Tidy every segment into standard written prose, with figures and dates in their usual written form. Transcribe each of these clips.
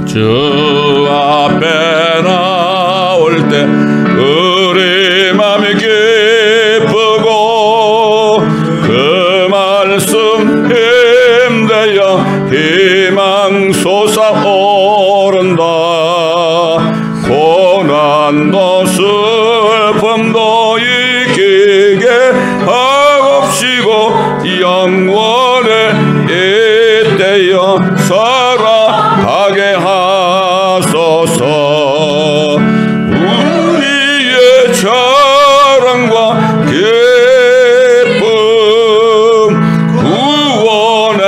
주 앞에 나올 때 우리 맘이 기쁘고 그 말씀 힘내어 희망 솟아오른다. 고난도 슬픔도 이기게 하옵시고 영원에 이때여 살아가게 하소서. 우리의 자랑과 기쁨 구원의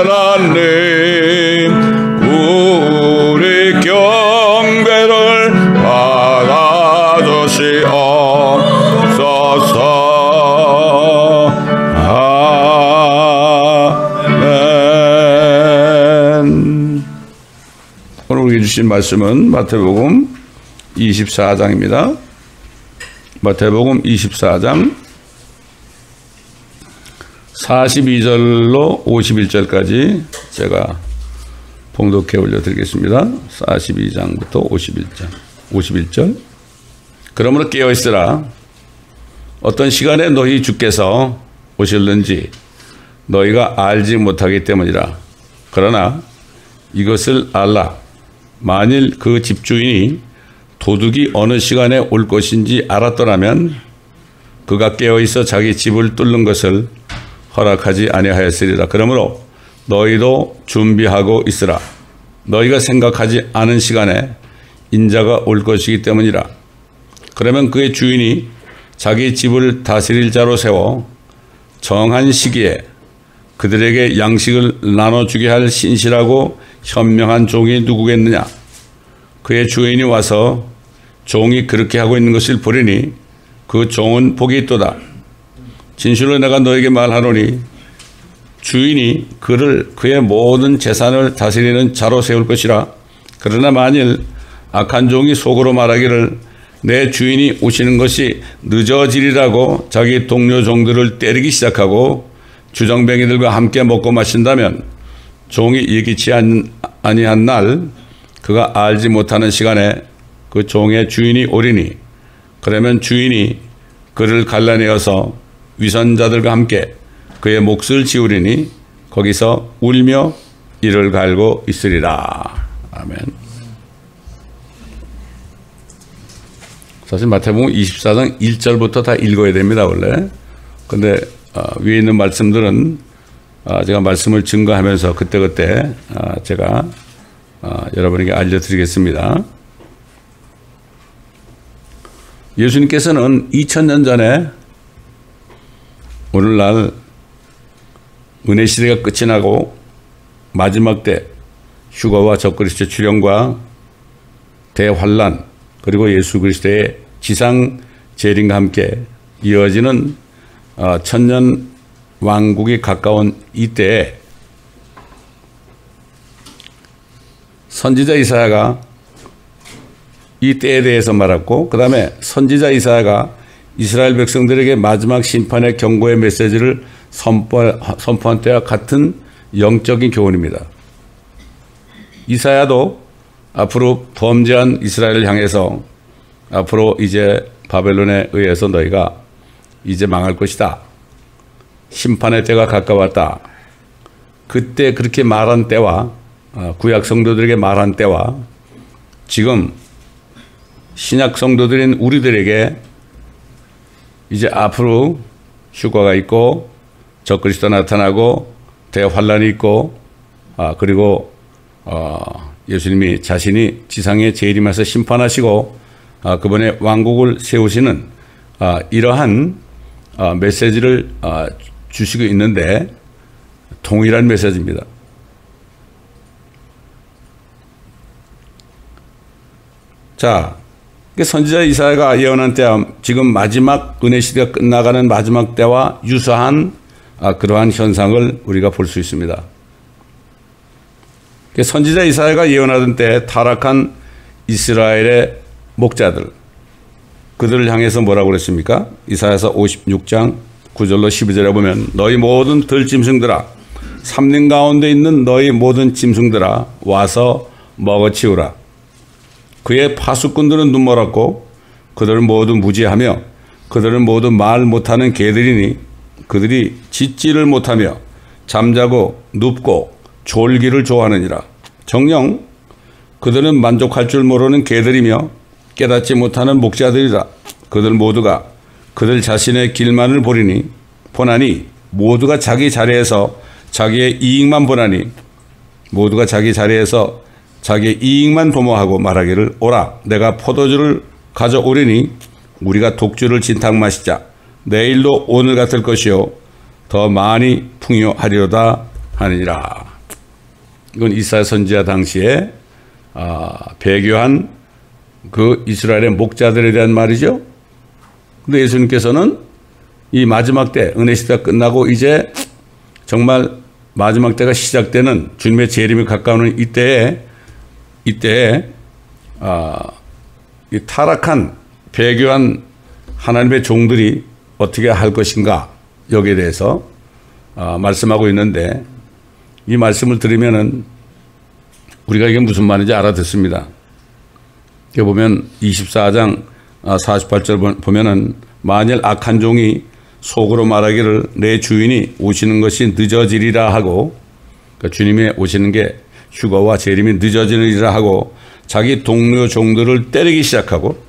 하나님 우리 경배를 받아주시옵소서. 아멘. 오늘 우리에게 주신 말씀은 마태복음 24장입니다. 마태복음 24장 42절로 51절까지 제가 봉독해 올려드리겠습니다. 42장부터 51절. 그러므로 깨어있으라. 어떤 시간에 너희 주께서 오실는지 너희가 알지 못하기 때문이라. 그러나 이것을 알라. 만일 그 집주인이 도둑이 어느 시간에 올 것인지 알았더라면 그가 깨어있어 자기 집을 뚫는 것을 허락하지 아니하였으리라. 그러므로 너희도 준비하고 있으라. 너희가 생각하지 않은 시간에 인자가 올 것이기 때문이라. 그러면 그의 주인이 자기 집을 다스릴 자로 세워 정한 시기에 그들에게 양식을 나눠주게 할 신실하고 현명한 종이 누구겠느냐. 그의 주인이 와서 종이 그렇게 하고 있는 것을 보리니 그 종은 복이 있도다. 진실로 내가 너에게 말하노니 주인이 그를 그의 모든 재산을 다스리는 자로 세울 것이라. 그러나 만일 악한 종이 속으로 말하기를 내 주인이 오시는 것이 늦어지리라고 자기 동료 종들을 때리기 시작하고 주정뱅이들과 함께 먹고 마신다면 종이 예기치 아니한 날 그가 알지 못하는 시간에 그 종의 주인이 오리니 그러면 주인이 그를 갈라내어서 위선자들과 함께 그의 몫을 지우리니 거기서 울며 이를 갈고 있으리라. 아멘. 사실 마태복음 24장 1절부터 다 읽어야 됩니다, 원래. 근데 위에 있는 말씀들은 제가 말씀을 증거하면서 그때그때 제가 여러분에게 알려드리겠습니다. 예수님께서는 2000년 전에 오늘날 은혜 시대가 끝이 나고 마지막 때 휴거와 적그리스도의 출현과 대환란 그리고 예수 그리스도의 지상 재림과 함께 이어지는 천년 왕국이 가까운 이때에 선지자 이사야가 이 때에 대해서 말했고 그 다음에 선지자 이사야가 이스라엘 백성들에게 마지막 심판의 경고의 메시지를 선포한 때와 같은 영적인 교훈입니다. 이사야도 앞으로 범죄한 이스라엘을 향해서 앞으로 이제 바벨론에 의해서 너희가 이제 망할 것이다. 심판의 때가 가까웠다. 그때 그렇게 말한 때와 구약 성도들에게 말한 때와 지금 신약 성도들인 우리들에게 이제 앞으로 휴거가 있고 적그리스도 나타나고 대환란이 있고 그리고 예수님이 자신이 지상에 재림해서 심판하시고 그분의 왕국을 세우시는 이러한 메시지를 주시고 있는데 동일한 메시지입니다. 자, 선지자 이사야가 예언한 때와 지금 마지막 은혜 시대가 끝나가는 마지막 때와 유사한 그러한 현상을 우리가 볼 수 있습니다. 선지자 이사야가 예언하던 때 타락한 이스라엘의 목자들, 그들을 향해서 뭐라고 그랬습니까? 이사야서 56장 9절로 12절에 보면 너희 모든 들짐승들아 삼림 가운데 있는 너희 모든 짐승들아 와서 먹어치우라. 그의 파수꾼들은 눈멀었고 그들은 모두 무지하며 그들은 모두 말 못하는 개들이니 그들이 짖지를 못하며 잠자고 눕고 졸기를 좋아하느니라. 정녕 그들은 만족할 줄 모르는 개들이며 깨닫지 못하는 목자들이라. 그들 모두가 그들 자신의 길만을 보나니 모두가 자기 자리에서 자기의 이익만 보나니 모두가 자기 자리에서 자기의 이익만 도모하고 말하기를 오라 내가 포도주를 가져오리니 우리가 독주를 진탕 마시자. 내일도 오늘 같을 것이요 더 많이 풍요하리로다 하느니라. 이건 이사야 선지자 당시에 배교한 그 이스라엘의 목자들에 대한 말이죠. 근데 예수님께서는 이 마지막 때 은혜 시대가 끝나고 이제 정말 마지막 때가 시작되는 주님의 재림이 가까우는 이때에 이 타락한 배교한 하나님의 종들이 어떻게 할 것인가 여기에 대해서 말씀하고 있는데 이 말씀을 들으면은 우리가 이게 무슨 말인지 알아듣습니다. 여기 보면 24장 48절 보면은 만일 악한 종이 속으로 말하기를 내 주인이 오시는 것이 늦어지리라 하고 그러니까 주님이 오시는 게 휴거와 재림이 늦어지리라 하고 자기 동료 종들을 때리기 시작하고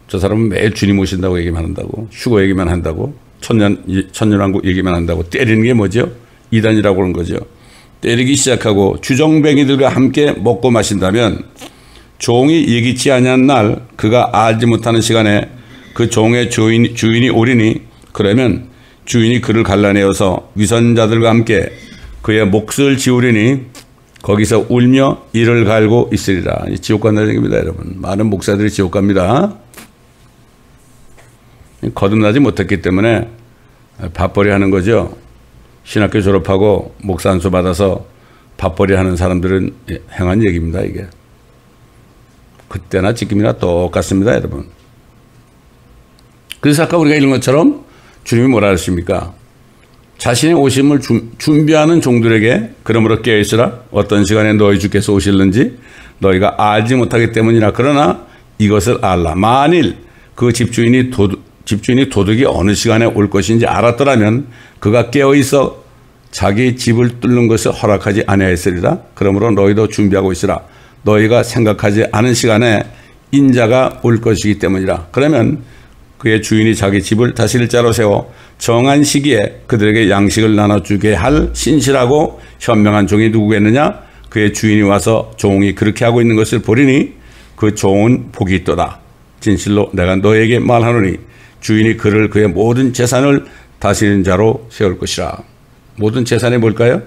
저 사람은 매일 주님 오신다고 얘기만 한다고 휴거 얘기만 한다고 천년왕국 얘기만 한다고 때리는 게 뭐죠? 이단이라고 그런 거죠. 때리기 시작하고 주정뱅이들과 함께 먹고 마신다면 종이 예기치 아니한 날 그가 알지 못하는 시간에 그 종의 주인이 오리니 그러면 주인이 그를 갈라내어서 위선자들과 함께 그의 몫을 지우리니 거기서 울며 이를 갈고 있으리라. 지옥 간다는 얘기입니다, 여러분. 많은 목사들이 지옥 갑니다. 거듭나지 못했기 때문에 밥벌이 하는 거죠. 신학교 졸업하고 목사 안수 받아서 밥벌이 하는 사람들은 행한 얘기입니다, 이게. 그때나 지금이나 똑같습니다, 여러분. 그래서 아까 우리가 읽은 것처럼 주님이 뭐라 하십니까? 자신의 오심을 준비하는 종들에게 그러므로 깨어있으라. 어떤 시간에 너희 주께서 오실는지 너희가 알지 못하기 때문이라. 그러나 이것을 알라. 만일 그 집주인이 도둑이 어느 시간에 올 것인지 알았더라면 그가 깨어있어 자기 집을 뚫는 것을 허락하지 아니하였으리라. 그러므로 너희도 준비하고 있으라. 너희가 생각하지 않은 시간에 인자가 올 것이기 때문이라. 그러면 그의 주인이 자기 집을 다스릴 자로 세워 정한 시기에 그들에게 양식을 나눠주게 할 신실하고 현명한 종이 누구겠느냐? 그의 주인이 와서 종이 그렇게 하고 있는 것을 보리니 그 종은 복이 있도다. 진실로 내가 너에게 말하노니 주인이 그를 그의 모든 재산을 다스리는 자로 세울 것이라. 모든 재산이 뭘까요?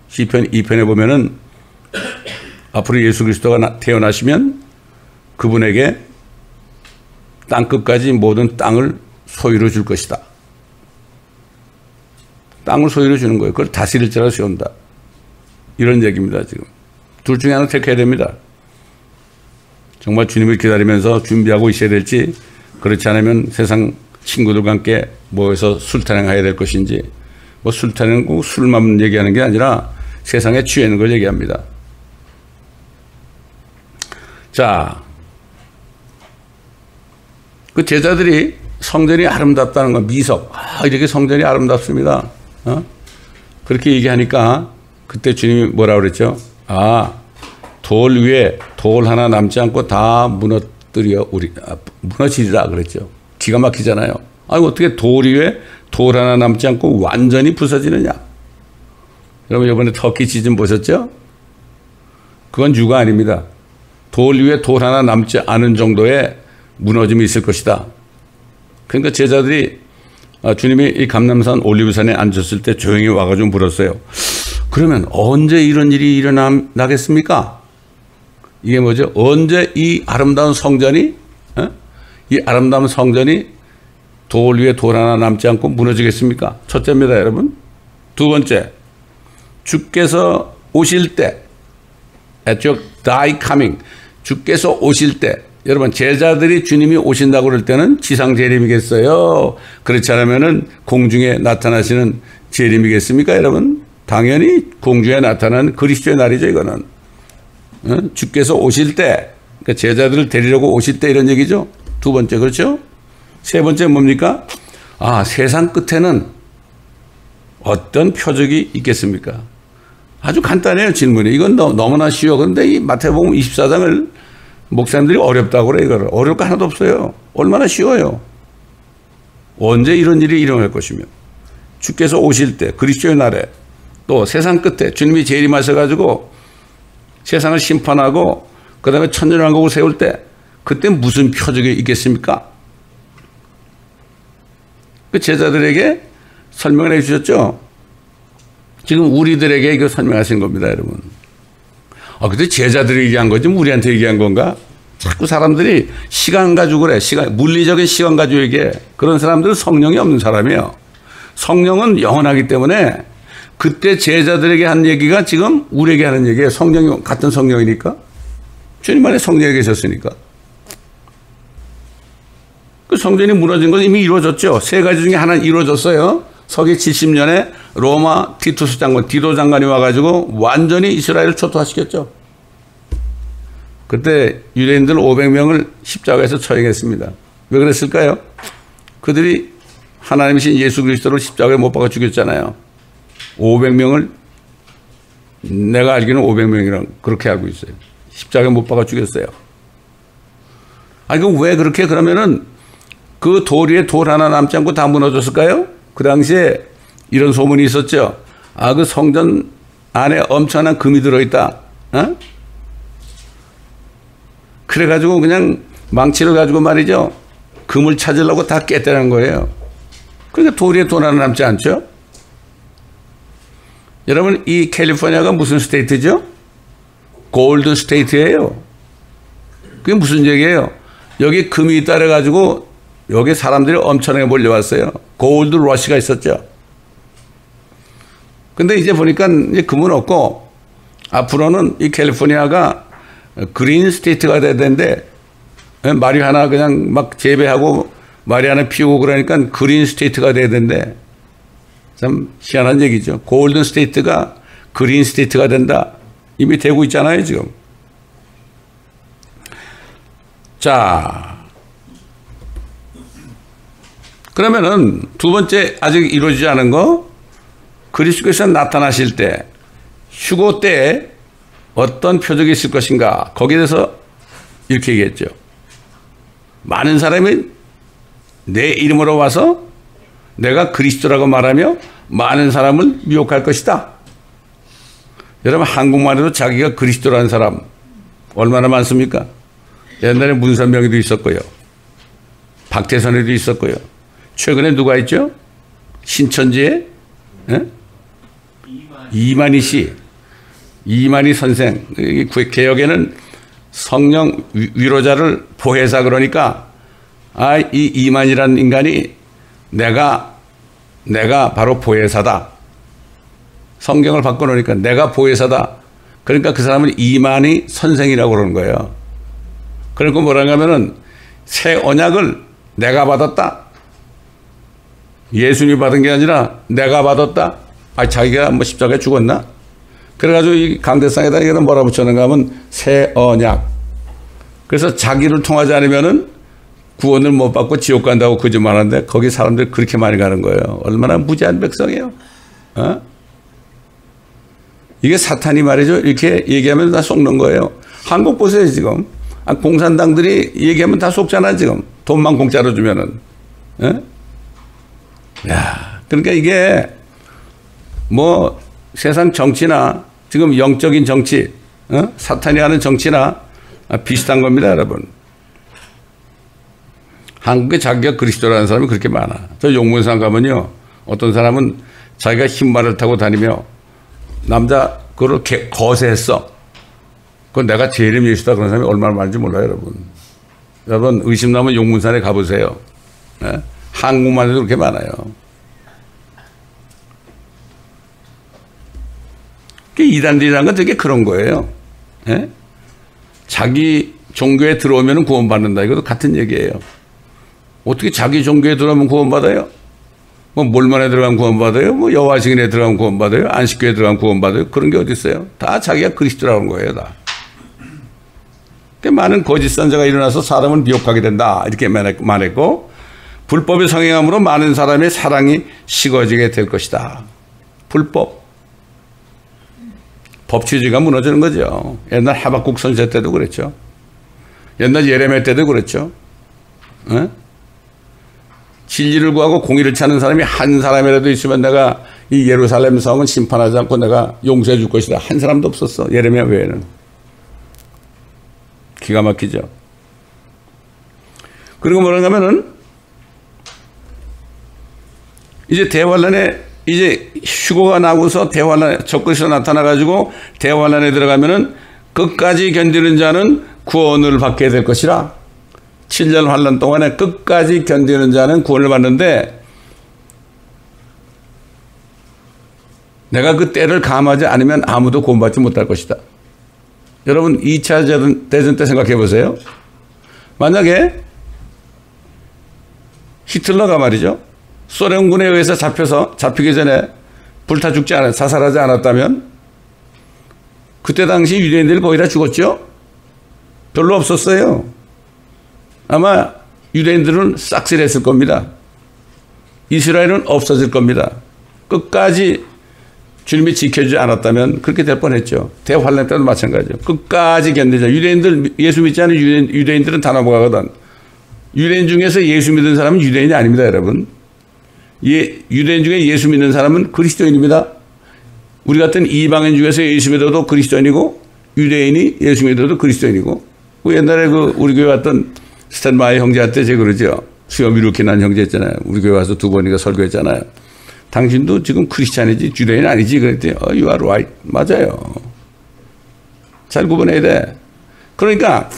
시편 2편에 보면은 앞으로 예수 그리스도가 태어나시면 그분에게 땅끝까지 모든 땅을 소유로 줄 것이다. 땅을 소유로 주는 거예요. 그걸 다스릴 자로 세운다. 이런 얘기입니다, 지금. 둘 중에 하나 택해야 됩니다. 정말 주님을 기다리면서 준비하고 있어야 될지, 그렇지 않으면 세상 친구들과 함께 모여서 술타령해야 될 것인지, 뭐 술타령 꼭 술만 얘기하는 게 아니라 세상에 취해 있는 걸 얘기합니다. 자, 그 제자들이 성전이 아름답다는 건 미석. 이렇게 성전이 아름답습니다. 그렇게 얘기하니까 그때 주님이 뭐라고 그랬죠? 돌 위에 돌 하나 남지 않고 다 무너지리라 그랬죠. 기가 막히잖아요. 어떻게 돌 위에 돌 하나 남지 않고 완전히 부서지느냐? 여러분 이번에 터키 시즌 보셨죠? 그건 유가 아닙니다. 돌 위에 돌 하나 남지 않은 정도의 무너짐이 있을 것이다. 그러니까 제자들이 주님이 이 감람산 올리브산에 앉았을 때 조용히 와가지고 물었어요. 그러면 언제 이런 일이 일어나겠습니까? 이게 뭐죠? 언제 이 아름다운 성전이 돌 위에 돌 하나 남지 않고 무너지겠습니까? 첫째입니다, 여러분. 두 번째, 주께서 오실 때, at your thy coming, 주께서 오실 때, 여러분 제자들이 주님이 오신다고 그럴 때는 지상 재림이겠어요? 그렇지 않으면은 공중에 나타나시는 재림이겠습니까, 여러분? 당연히 공주에 나타난 그리스도의 날이죠, 이거는. 주께서 오실 때, 그러니까 제자들을 데리려고 오실 때 이런 얘기죠. 두 번째, 그렇죠? 세 번째 뭡니까? 세상 끝에는 어떤 표적이 있겠습니까? 아주 간단해요, 질문이. 이건 너무나 쉬워. 그런데 이 마태복음 24장을 목사님들이 어렵다고 그래, 이거를. 어려울 거 하나도 없어요. 얼마나 쉬워요. 언제 이런 일이 일어날 것이며, 주께서 오실 때, 그리스도의 날에, 또 세상 끝에 주님이 재림하셔가지고 세상을 심판하고 그 다음에 천년왕국을 세울 때 그때 무슨 표적이 있겠습니까? 그 제자들에게 설명을 해 주셨죠. 지금 우리들에게 이거 설명하신 겁니다, 여러분. 근데 제자들이 얘기한 거지 우리한테 얘기한 건가? 자꾸 사람들이 시간 가지고 그래. 물리적인 시간 가지고 얘기해. 그런 사람들은 성령이 없는 사람이에요. 성령은 영원하기 때문에 그때 제자들에게 한 얘기가 지금 우리에게 하는 얘기예요. 성령이 같은 성령이니까. 주님 안에 성령이 계셨으니까. 그 성전이 무너진 건 이미 이루어졌죠. 세 가지 중에 하나는 이루어졌어요. 서기 70년에 로마 티투스 장관, 디도 장관이 와가지고 완전히 이스라엘을 초토화시켰죠. 그때 유대인들 500명을 십자가에서 처형했습니다. 왜 그랬을까요? 그들이 하나님이신 예수 그리스도를 십자가에 못 박아 죽였잖아요. 500명을, 내가 알기로는 500명이랑 그렇게 알고 있어요. 십자가에 못 박아 죽였어요. 그럼 왜 그렇게 그러면은 그 돌 위에 돌 하나 남지 않고 다 무너졌을까요? 그 당시에 이런 소문이 있었죠. 그 성전 안에 엄청난 금이 들어있다. 그래가지고 그냥 망치를 가지고 말이죠. 금을 찾으려고 다 깼다는 거예요. 그러니까 돌 위에 돌 하나 남지 않죠? 여러분, 이 캘리포니아가 무슨 스테이트죠? 골드 스테이트예요. 그게 무슨 얘기예요? 여기 금이 있다 그래가지고 여기 사람들이 엄청나게 몰려왔어요. 골드 러시가 있었죠. 근데 이제 보니까 이제 금은 없고 앞으로는 이 캘리포니아가 그린 스테이트가 돼야 되는데 마리화나 그냥 막 재배하고 마리화나 피우고 그러니까 그린 스테이트가 돼야 되는데 참 희한한 얘기죠. 골든 스테이트가 그린 스테이트가 된다. 이미 되고 있잖아요, 지금. 자, 그러면은 두 번째 아직 이루어지지 않은 거, 그리스도께서 나타나실 때, 휴고 때에 어떤 표적이 있을 것인가. 거기에 대해서 이렇게 얘기했죠. 많은 사람이 내 이름으로 와서 내가 그리스도라고 말하며 많은 사람을 유혹할 것이다. 여러분, 한국만 해도 자기가 그리스도라는 사람 얼마나 많습니까? 옛날에 문선명이도 있었고요. 박태선에도 있었고요. 최근에 누가 있죠? 신천지에 이만희 씨, 이만희 선생. 개혁에는 성령 위로자를 보혜사 그러니까 이 이만희라는 인간이 내가 바로 보혜사다. 성경을 바꿔놓으니까 내가 보혜사다. 그러니까 그 사람은 이만희 선생이라고 그러는 거예요. 그러니까 뭐라고 하면은 새 언약을 내가 받았다. 예수님이 받은 게 아니라 내가 받았다. 자기가 뭐 십자가에 죽었나? 그래가지고 이 강대상에다 이거는 뭐라 붙였는가 하면 새 언약. 그래서 자기를 통하지 않으면은 구원을 못 받고 지옥 간다고 거짓말하는데 거기 사람들이 그렇게 많이 가는 거예요. 얼마나 무지한 백성이에요. 이게 사탄이 말이죠. 이렇게 얘기하면 다 속는 거예요. 한국 보세요, 지금. 공산당들이 얘기하면 다 속잖아, 지금. 돈만 공짜로 주면은. 그러니까 이게 뭐 세상 정치나 지금 영적인 정치, 사탄이 하는 정치나 비슷한 겁니다, 여러분. 한국에 자기가 그리스도라는 사람이 그렇게 많아. 저 용문산 가면요. 어떤 사람은 자기가 흰말을 타고 다니며 남자 그걸 거세했어. 그건 내가 제 이름 예수다 그런 사람이 얼마나 많은지 몰라요, 여러분. 여러분 의심나면 용문산에 가보세요. 한국만 해도 그렇게 많아요. 이단들이라는 건 되게 그런 거예요. 자기 종교에 들어오면 구원받는다. 이것도 같은 얘기예요. 어떻게 자기 종교에 들어오면 구원받아요? 뭐 몰만에 들어가면 구원받아요? 뭐 여호와 증인에 들어가면 구원받아요? 안식교에 들어가면 구원받아요? 그런 게 어디 있어요? 다 자기가 그리스도라는 거예요, 다. 많은 거짓 선자가 일어나서 사람을 미혹하게 된다 이렇게 말했고, 불법의 성행함으로 많은 사람의 사랑이 식어지게 될 것이다. 불법. 법치주의가 무너지는 거죠. 옛날 하박국 선지자 때도 그랬죠. 옛날 예레미야 때도 그랬죠. 에? 진리를 구하고 공의를 찾는 사람이 한 사람이라도 있으면 내가 이 예루살렘 성은 심판하지 않고 내가 용서해 줄 것이다. 한 사람도 없었어. 예레미야 외에는. 기가 막히죠. 그리고 뭐라고 하면은 이제 대환란에 이제 휴거가 나고서 대환란 적그리스도 나타나가지고 대환란에 들어가면은 끝까지 견디는 자는 구원을 받게 될 것이라. 7년 환란 동안에 끝까지 견디는 자는 구원을 받는데, 내가 그 때를 감하지 않으면 아무도 구원받지 못할 것이다. 여러분 2차 대전 때 생각해 보세요. 만약에 히틀러가 말이죠, 소련군에 의해서 잡히기 전에 불타 죽지 자살하지 않았다면 그때 당시 유대인들이 거의 다 죽었죠. 별로 없었어요. 아마 유대인들은 싹쓸이했을 겁니다. 이스라엘은 없어질 겁니다. 끝까지 주님이 지켜주지 않았다면 그렇게 될 뻔했죠. 대환란 때도 마찬가지죠. 끝까지 견디자. 유대인들 예수 믿지 않은 유대인들은 다 넘어가거든. 유대인 중에서 예수 믿는 사람은 유대인이 아닙니다, 여러분. 유대인 중에 예수 믿는 사람은 그리스도인입니다. 우리 같은 이방인 중에서 예수 믿어도 그리스도인이고, 유대인이 예수 믿어도 그리스도인이고. 옛날에 우리 교회 왔던 스탠바이 형제한테 제가 그러죠. 수염 이렇게 난 형제 있잖아요. 우리 교회 와서 2번인가 설교했잖아요. 당신도 지금 크리스찬이지 유대인 아니지? 그랬더니 you are right. 맞아요. 잘 구분해야 돼. 그러니까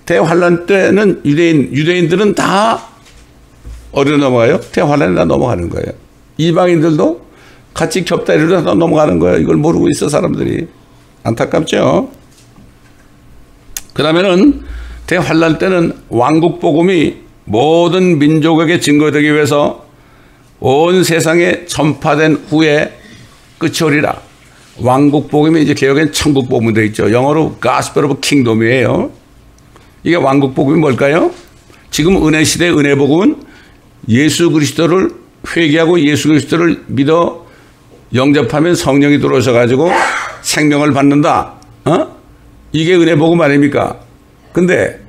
대환란 때는 유대인들은 다 어디로 넘어가요? 대환란에 다 넘어가는 거예요. 이방인들도 같이 겹다리로 다 넘어가는 거예요. 이걸 모르고 있어 사람들이. 안타깝죠? 그러면은 대환란 때는 왕국 복음이 모든 민족에게 증거되기 위해서 온 세상에 전파된 후에 끝이 오리라. 왕국 복음이 이제 개혁엔 천국 복음이 되어 있죠. 영어로 Gospel of Kingdom이에요. 이게 왕국 복음이 뭘까요? 지금 은혜 시대 은혜 복음은 예수 그리스도를 회개하고 예수 그리스도를 믿어 영접하면 성령이 들어오셔 가지고 생명을 받는다. 이게 은혜 복음 아닙니까? 근데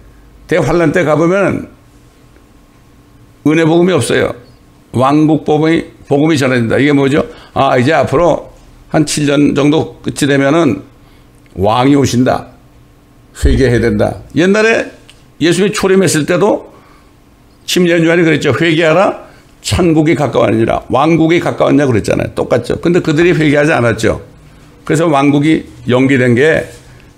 대환란 때 가보면 은혜 복음이 없어요. 왕국 복음이 전해진다. 이게 뭐죠? 이제 앞으로 한 7년 정도 끝이 되면은 왕이 오신다. 회개해야 된다. 옛날에 예수님이 초림했을 때도 심리한 요한이 그랬죠. 회개하라. 천국이 가까웠느니라. 왕국이 가까웠냐 그랬잖아요. 똑같죠. 근데 그들이 회개하지 않았죠. 그래서 왕국이 연기된 게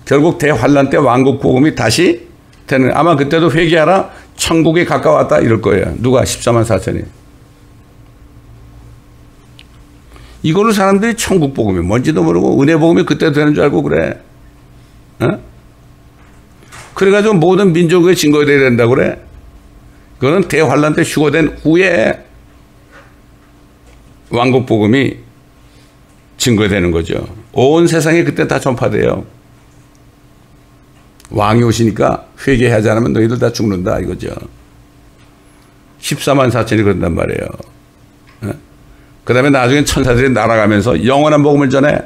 결국 대환란 때 왕국 복음이 다시 되는, 아마 그때도 회개하라. 천국이 가까웠다 이럴 거예요. 누가? 14만 4천이. 이거를 사람들이 천국 복음이 뭔지도 모르고 은혜 복음이 그때 되는 줄 알고 그래. 그래가지고 모든 민족에 증거되어야 된다고 그래. 그거는 대환란 때 휴거된 후에 왕국 복음이 증거되는 거죠. 온 세상에 그때 다 전파돼요. 왕이 오시니까 회개하지 않으면 너희들 다 죽는다 이거죠. 14만 4천이 그런단 말이에요. 그 다음에 나중에 천사들이 날아가면서 영원한 복음을 전해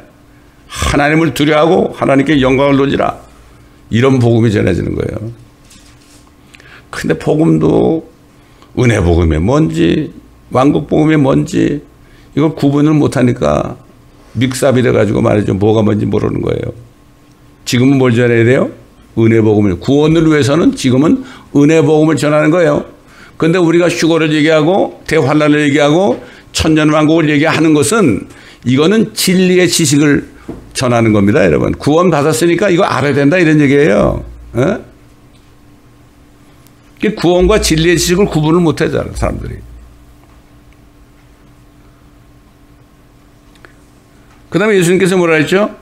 하나님을 두려워하고 하나님께 영광을 돌리라. 이런 복음이 전해지는 거예요. 근데 복음도 은혜 복음이 뭔지 왕국 복음이 뭔지 이걸 구분을 못하니까 믹스업이 돼가지고 말이죠. 뭐가 뭔지 모르는 거예요. 지금은 뭘 전해야 돼요? 은혜 복음을. 구원을 위해서는 지금은 은혜 복음을 전하는 거예요. 근데 우리가 휴거를 얘기하고 대환란을 얘기하고 천년왕국을 얘기하는 것은 이거는 진리의 지식을 전하는 겁니다, 여러분. 구원 받았으니까 이거 알아야 된다 이런 얘기예요. 구원과 진리의 지식을 구분을 못 하잖아요, 사람들이. 그 다음에 예수님께서 뭐라 했죠?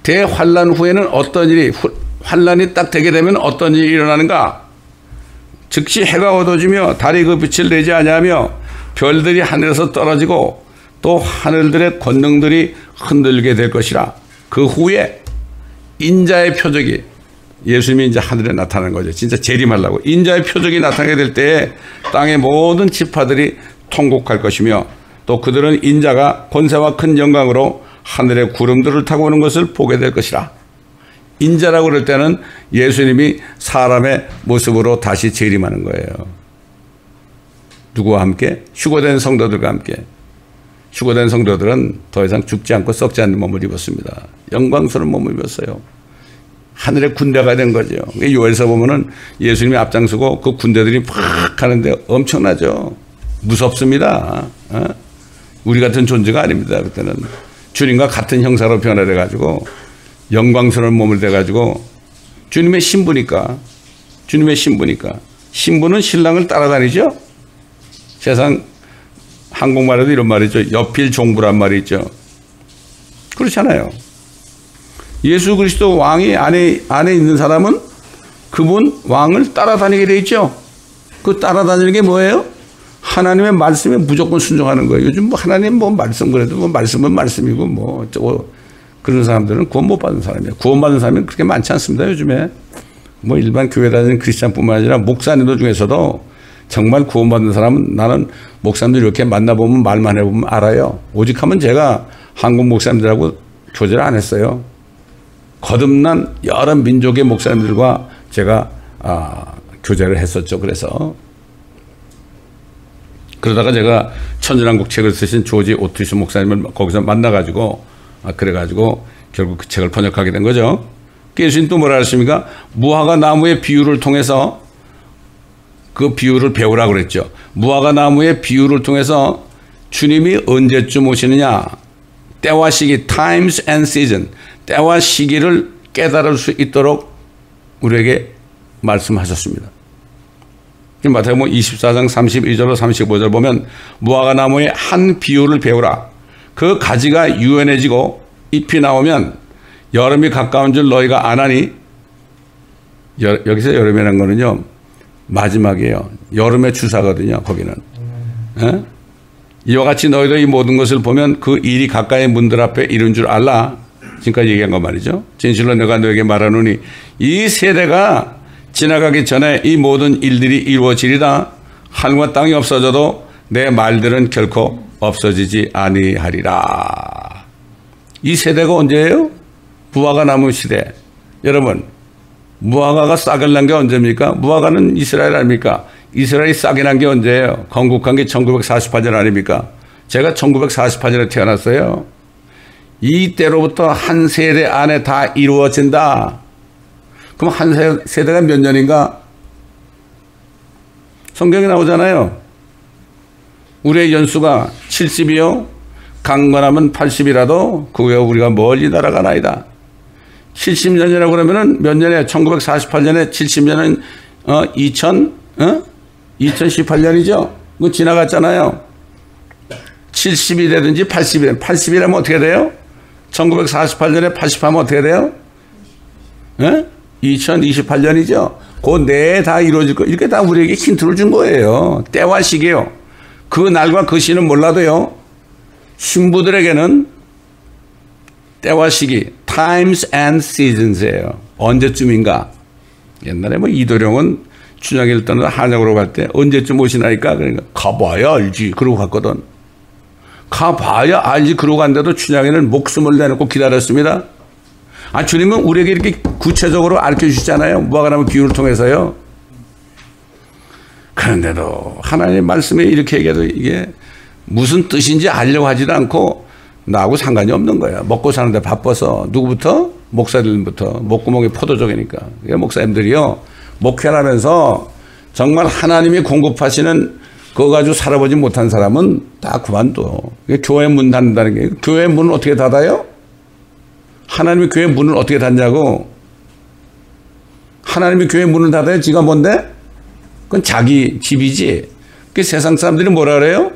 대환란 후에는 어떤 일이, 환란이 딱 되게 되면 어떤 일이 일어나는가? 즉시 해가 어두워지며 달이 그 빛을 내지 아니하며 별들이 하늘에서 떨어지고 또 하늘들의 권능들이 흔들리게 될 것이라. 그 후에 인자의 표적이, 예수님이 이제 하늘에 나타나는 거죠. 진짜 재림하려고. 인자의 표적이 나타나게 될 때에 땅의 모든 지파들이 통곡할 것이며 또 그들은 인자가 권세와 큰 영광으로 하늘의 구름들을 타고 오는 것을 보게 될 것이라. 인자라고 그럴 때는 예수님이 사람의 모습으로 다시 재림하는 거예요. 누구와 함께? 휴거된 성도들과 함께. 휴거된 성도들은 더 이상 죽지 않고 썩지 않는 몸을 입었습니다. 영광스러운 몸을 입었어요. 하늘의 군대가 된 거죠. 요엘서 보면은 예수님이 앞장서고 그 군대들이 팍 하는데 엄청나죠. 무섭습니다. 우리 같은 존재가 아닙니다. 그때는 주님과 같은 형사로 변화돼 가지고 영광스러운 몸을 돼 가지고 주님의 신부니까, 신부는 신랑을 따라다니죠. 세상 한국말에도 이런 말이 있죠. 여필 종부란 말이 있죠. 그렇잖아요. 예수 그리스도 왕이 안에 있는 사람은 그분 왕을 따라다니게 돼 있죠. 그 따라다니는 게 뭐예요? 하나님의 말씀에 무조건 순종하는 거예요. 요즘 뭐 하나님 뭐 말씀 그래도 뭐 말씀은 말씀이고 뭐 저거 그런 사람들은 구원 못 받은 사람이에요. 구원받은 사람이 그렇게 많지 않습니다. 요즘에 뭐 일반 교회 다니는 크리스찬뿐만 아니라 목사님들 중에서도 정말 구원받은 사람은, 나는 목사님들 이렇게 만나보면 말만 해보면 알아요. 오직 하면 제가 한국 목사님들하고 교제를 안 했어요. 거듭난 여러 민족의 목사님들과 제가 교제를 했었죠. 그러다가 제가 천연한국 책을 쓰신 조지 오티스 목사님을 거기서 만나가지고 그래가지고 결국 그 책을 번역하게 된 거죠. 예수님 또 뭐라 하십니까? 무화과 나무의 비유를 통해서 그 비유를 배우라고 그랬죠. 무화과 나무의 비유를 통해서 주님이 언제쯤 오시느냐, 때와 시기, times and season, 때와 시기를 깨달을 수 있도록 우리에게 말씀하셨습니다. 마태복음 24장 32절로 35절 보면 무화과 나무의 한 비유를 배우라. 그 가지가 유연해지고 잎이 나오면 여름이 가까운 줄 너희가 아나니, 여기서 여름이라는 거는요 마지막이에요. 여름의 주사거든요. 거기는. 에? 이와 같이 너희도 이 모든 것을 보면 그 일이 가까이 문들 앞에 이른 줄 알라. 지금까지 얘기한 거 말이죠. 진실로 내가 너에게 말하노니 이 세대가 지나가기 전에 이 모든 일들이 이루어지리다. 하늘과 땅이 없어져도 내 말들은 결코 없어지지 아니하리라. 이 세대가 언제예요? 무화과 나무 시대. 여러분, 무화과가 싹을 난 게 언제입니까? 무화과는 이스라엘 아닙니까? 이스라엘이 싹이 난 게 언제예요? 건국한 게 1948년 아닙니까? 제가 1948년에 태어났어요. 이때로부터 한 세대 안에 다 이루어진다. 그럼 한 세대가 몇 년인가? 성경에 나오잖아요. 우리의 연수가 70이요. 강건하면 80이라도 그 후에 우리가 멀리 날아가나이다. 70년이라고 그러면은 몇 년에 1948년에 70년은 2018년이죠. 그거 지나갔잖아요. 70이라든지 80이라든지 80이라면 어떻게 돼요? 1948년에 80하면 어떻게 돼요? 2028년이죠. 그 내에 다 이루어질 거. 이렇게 다 우리에게 힌트를 준 거예요. 때와 시기요. 그 날과 그 시는 몰라도요. 신부들에게는 때와 시기, times and seasons예요. 언제쯤인가. 옛날에 뭐 이도령은 춘향이를 떠나 한양으로 갈 때 언제쯤 오시나니까 그러니까 가봐야 알지. 그러고 갔거든. 가봐야 알지. 그러고 간데도 춘향이는 목숨을 내놓고 기다렸습니다. 주님은 우리에게 이렇게 구체적으로 알려 주시잖아요. 무화과나무 비유를 통해서요. 그런데도 하나님의 말씀에 이렇게 얘기해도 이게 무슨 뜻인지 알려고 하지도 않고 나하고 상관이 없는 거야. 먹고 사는데 바빠서. 누구부터? 목사들부터. 목구멍이 포도적이니까. 목사님들이요. 목회를 하면서 정말 하나님이 공급하시는 그거 가지고 살아보지 못한 사람은 다 그만둬. 교회 문 닫는다는 게. 교회 문은 어떻게 닫아요? 하나님이 교회 문을 어떻게 닫냐고. 하나님이 교회 문을 닫아요? 지가 뭔데? 그건 자기 집이지. 그 세상 사람들이 뭐라 그래요?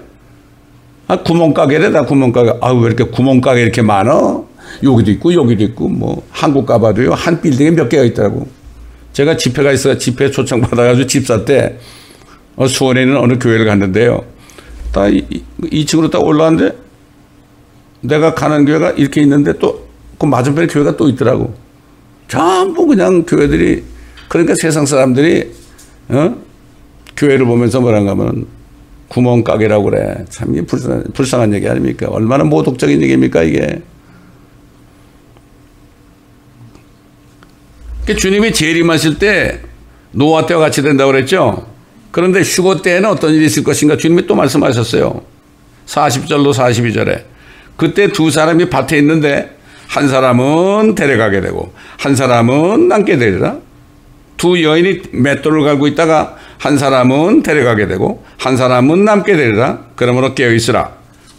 구멍가게래, 나 구멍가게. 왜 이렇게 구멍가게 이렇게 많어? 여기도 있고, 여기도 있고, 뭐, 한국 가봐도요, 한 빌딩에 몇 개가 있더라고. 제가 집회가 있어서 집회 초청받아가지고 집사 때, 수원에 있는 어느 교회를 갔는데요. 다 2층으로 딱 올라왔는데 내가 가는 교회가 이렇게 있는데 또 그 맞은편에 교회가 또 있더라고. 전부 그냥 교회들이, 그러니까 세상 사람들이 교회를 보면서 뭐란가 하면 구멍가게라고 그래. 참 이게 불쌍한 얘기 아닙니까? 얼마나 모독적인 얘기입니까 이게. 주님이 재림하실 때 노아 때와 같이 된다고 그랬죠. 그런데 휴거 때에는 어떤 일이 있을 것인가 주님이 또 말씀하셨어요. 40절로 42절에 그때 두 사람이 밭에 있는데 한 사람은 데려가게 되고 한 사람은 남게 되리라. 두 여인이 맷돌을 갈고 있다가 한 사람은 데려가게 되고 한 사람은 남게 되리라. 그러므로 깨어있으라.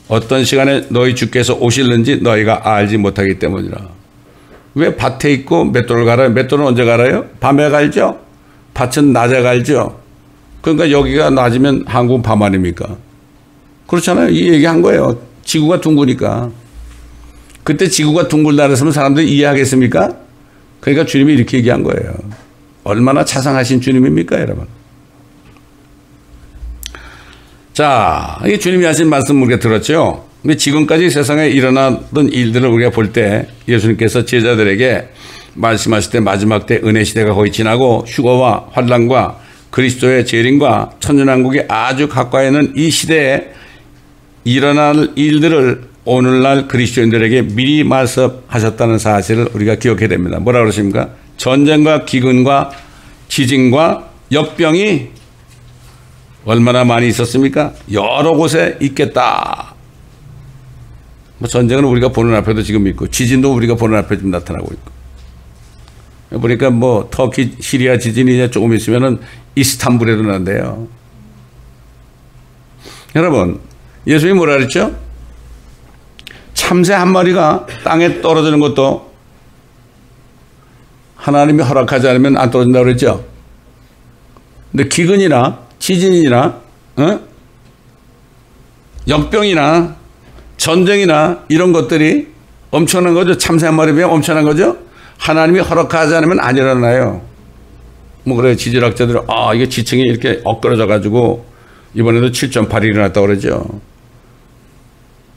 어떤 시간에 너희 주께서 오실는지 너희가 알지 못하기 때문이라. 왜 밭에 있고 맷돌을 갈아요? 맷돌은 언제 갈아요? 밤에 갈죠. 밭은 낮에 갈죠. 그러니까 여기가 낮이면 한국은 밤 아닙니까? 그렇잖아요. 이 얘기한 거예요. 지구가 둥그니까. 그때 지구가 둥글다 그랬으면 사람들이 이해하겠습니까? 그러니까 주님이 이렇게 얘기한 거예요. 얼마나 자상하신 주님입니까, 여러분? 자, 이게 주님이 하신 말씀 우리가 들었죠? 근데 지금까지 세상에 일어나던 일들을 우리가 볼 때 예수님께서 제자들에게 말씀하실 때 마지막 때 은혜 시대가 거의 지나고 휴거와 환난과 그리스도의 재림과 천년왕국이 아주 가까이 있는 이 시대에 일어날 일들을 오늘날 그리스도인들에게 미리 말씀하셨다는 사실을 우리가 기억해야 됩니다. 뭐라 그러십니까? 전쟁과 기근과 지진과 역병이 얼마나 많이 있었습니까? 여러 곳에 있겠다. 뭐 전쟁은 우리가 보는 앞에도 지금 있고 지진도 우리가 보는 앞에 지금 나타나고 있고 보니까 뭐 터키 시리아 지진이 이제 조금 있으면은 이스탄불에도 난대요. 여러분 예수님이 뭐라 그랬죠? 참새 한 마리가 땅에 떨어지는 것도 하나님이 허락하지 않으면 안 떨어진다고 그랬죠? 근데 기근이나 지진이나 역병이나 전쟁이나 이런 것들이 엄청난 거죠. 참새 한 마리면 엄청난 거죠. 하나님이 허락하지 않으면 안 일어나요. 뭐 그래요. 지질학자들은 이게 지층이 이렇게 엇그러져 가지고 이번에도 7.8이 일어났다고 그러죠.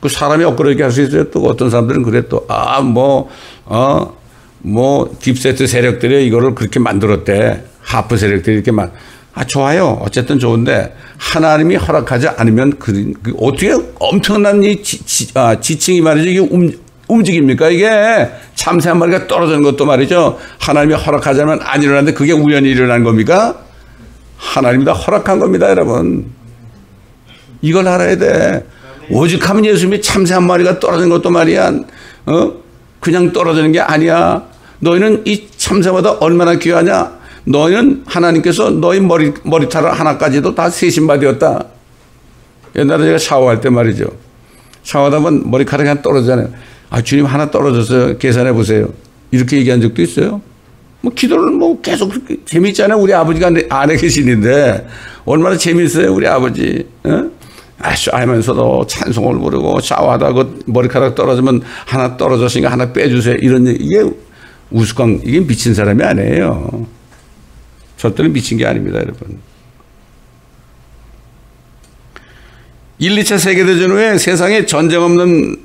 그 사람이 엇그러지게 할 수 있어요. 또 어떤 사람들은 그래 또 딥세트 세력들이 이거를 그렇게 만들었대. 하프 세력들이 이렇게 좋아요. 어쨌든 좋은데 하나님이 허락하지 않으면 어떻게 엄청난 이 지층이 말이죠. 이게 움직입니까? 이게 참새 한 마리가 떨어지는 것도 말이죠. 하나님이 허락하지 않으면 안 일어나는데 그게 우연히 일어난 겁니까? 하나님이 다 허락한 겁니다, 여러분. 이걸 알아야 돼. 오직하면 예수님이 참새 한 마리가 떨어진 것도 말이야. 그냥 떨어지는 게 아니야. 너희는 이 참새보다 얼마나 귀하냐? 너희는 하나님께서 너희 머리털 하나까지도 다 세신받이었다. 옛날에 제가 샤워할 때 말이죠. 샤워하다 보면 머리카락이 하나 떨어지잖아요. 주님 하나 떨어졌어요. 계산해 보세요. 이렇게 얘기한 적도 있어요. 뭐 기도를 뭐 계속 재미있잖아요. 우리 아버지가 안에 계시는데 얼마나 재미있어요. 우리 아버지. 하면서도 찬송을 부르고 샤워하다 그 머리카락 떨어지면 하나 떨어졌으니까 하나 빼주세요. 이런 얘기. 이게 우스꽝, 이게 미친 사람이 아니에요. 절대로 미친 게 아닙니다, 여러분. 1, 2차 세계대전 후에 세상에 전쟁 없는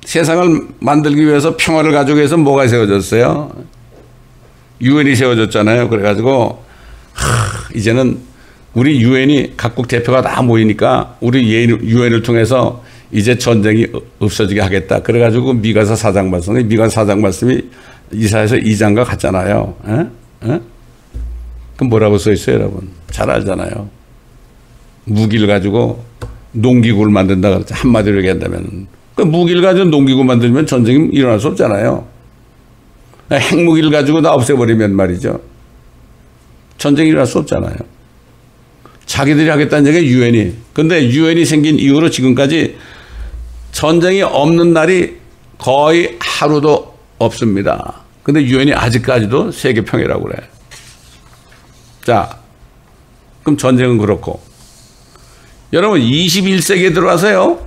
세상을 만들기 위해서 평화를 가지고 위해서 뭐가 세워졌어요? 유엔이 세워졌잖아요. 그래가지고 이제는 우리 유엔이 각국 대표가 다 모이니까 우리 유엔을 통해서 이제 전쟁이 없어지게 하겠다. 그래가지고 미가서 사장 말씀이 이사에서 2장과 같잖아요. 그럼 뭐라고 써 있어요, 여러분? 잘 알잖아요. 무기를 가지고 농기구를 만든다 그랬죠. 한마디로 얘기한다면. 그 무기를 가지고 농기구 만들면 전쟁이 일어날 수 없잖아요. 핵무기를 가지고 다 없애버리면 말이죠. 전쟁이 일어날 수 없잖아요. 자기들이 하겠다는 얘기가 유엔이. 근데 유엔이 생긴 이후로 지금까지 전쟁이 없는 날이 거의 하루도 없습니다. 근데 유엔이 아직까지도 세계 평화라고 그래. 자, 그럼 전쟁은 그렇고. 여러분 21세기에 들어와서요.